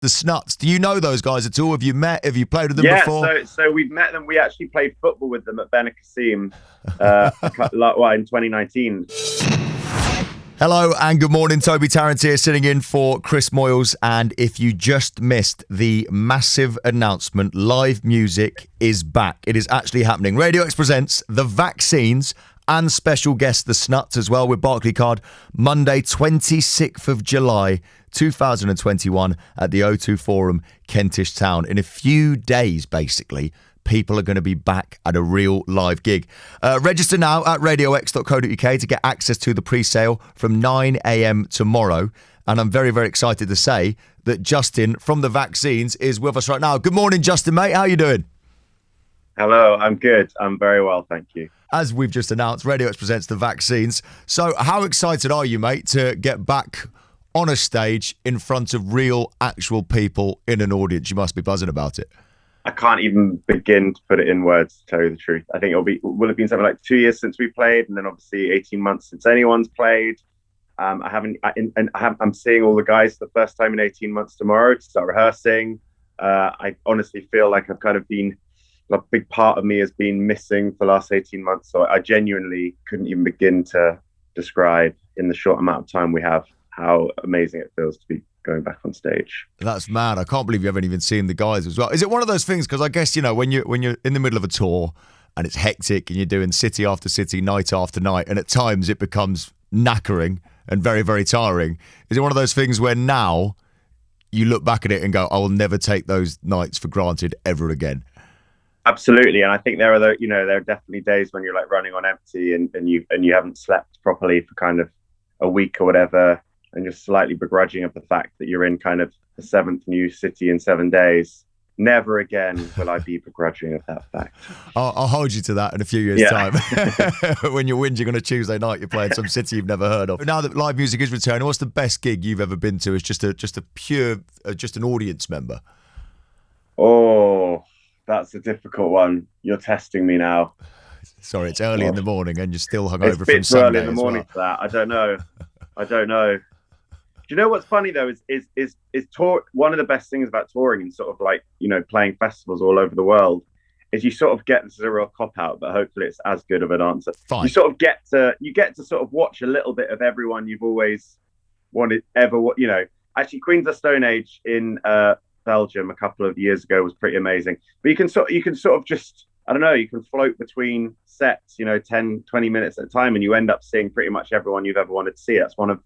the Snuts. Do you know those guys at all? Have you met? Have you played with them before? Yeah, so we've met them. We actually played football with them at Benicassim in 2019. Hello and good morning. Toby Tarrant here, sitting in for Chris Moyles. And if you just missed the massive announcement, live music is back. It is actually happening. Radio X presents The Vaccines and special guest The Snuts as well with Barclaycard, Monday 26th of July 2021 at the O2 Forum, Kentish Town. In a few days, basically, people are going to be back at a real live gig. Register now at radiox.co.uk to get access to the pre-sale from 9 a.m. tomorrow. And I'm very, very excited to say that Justin from The Vaccines is with us right now. Good morning, Justin, mate. How are you doing? Hello, I'm good. I'm very well, thank you. As we've just announced, Radio X presents The Vaccines. So how excited are you, mate, to get back on a stage in front of real, actual people in an audience? You must be buzzing about it. I can't even begin to put it in words, to tell you the truth. I think will have been something like 2 years since we played, and then obviously 18 months since anyone's played. I'm seeing all the guys for the first time in 18 months tomorrow to start rehearsing. I honestly feel like I've kind of been, a big part of me has been missing for the last 18 months. So I genuinely couldn't even begin to describe in the short amount of time we have how amazing it feels to be going back on stage. That's mad. I can't believe you haven't even seen the guys as well. Is it one of those things? Because I guess, you know, when you're in the middle of a tour and it's hectic and you're doing city after city, night after night, and at times it becomes knackering and very, very tiring. Is it one of those things where now you look back at it and go, I will never take those nights for granted ever again? Absolutely. And I think there are definitely days when you're like running on empty and you haven't slept properly for kind of a week or whatever, and you're slightly begrudging of the fact that you're in kind of the 7th new city in 7 days. Never again will I be begrudging of that fact. I'll hold you to that in a few years' time. When you're whinging on a Tuesday night, you're playing some city you've never heard of. Now that live music is returning, what's the best gig you've ever been to as just an audience member? Oh, that's a difficult one. You're testing me now. Sorry, it's early in the morning and you're still hungover from Sunday. It's a bit early in the morning for that. I don't know. Do you know what's funny though is tour. One of the best things about touring and sort of like, you know, playing festivals all over the world is you sort of get, this is a real cop out, but hopefully it's as good of an answer. Fine. You sort of get to sort of watch a little bit of everyone you've always wanted ever. You know, actually Queens of Stone Age in Belgium a couple of years ago was pretty amazing. But you can sort of just, I don't know, you can float between sets, you know, 10, 20 minutes at a time, and you end up seeing pretty much everyone you've ever wanted to see. That's one of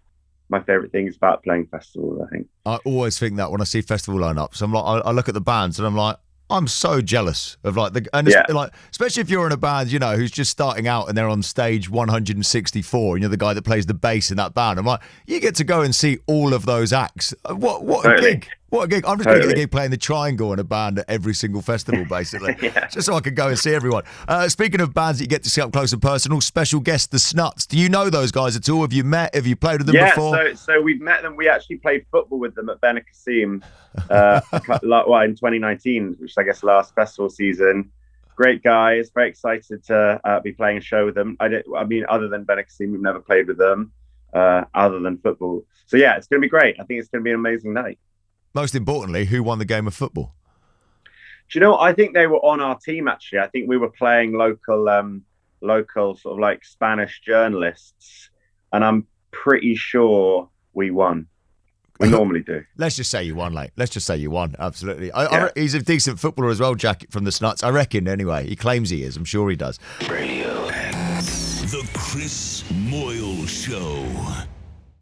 my favorite things about playing festivals, I think. I always think that when I see festival lineups, I'm like, I look at the bands and I'm like, I'm so jealous of like like, especially if you're in a band, you know, who's just starting out and they're on stage 164 and you're the guy that plays the bass in that band. I'm like, you get to go and see all of those acts. What a gig. What a gig. I'm just going to get a gig playing the Triangle in a band at every single festival, basically. Just so I can go and see everyone. Speaking of bands that you get to see up close and personal, special guest, The Snuts. Do you know those guys at all? Have you met? Have you played with them before? Yeah, so we've met them. We actually played football with them at Benicassim in 2019, which is, I guess, last festival season. Great guys. Very excited to be playing a show with them. I mean, other than Benicassim, we've never played with them other than football. So, yeah, it's going to be great. I think it's going to be an amazing night. Most importantly, who won the game of football? Do you know, I think they were on our team, actually. I think we were playing local sort of like Spanish journalists, and I'm pretty sure we won. We normally do. Let's just say you won, like. Let's just say you won, absolutely. He's a decent footballer as well, Jack, from the Snuts. I reckon, anyway. He claims he is. I'm sure he does. Radio X. The Chris Moyles Show.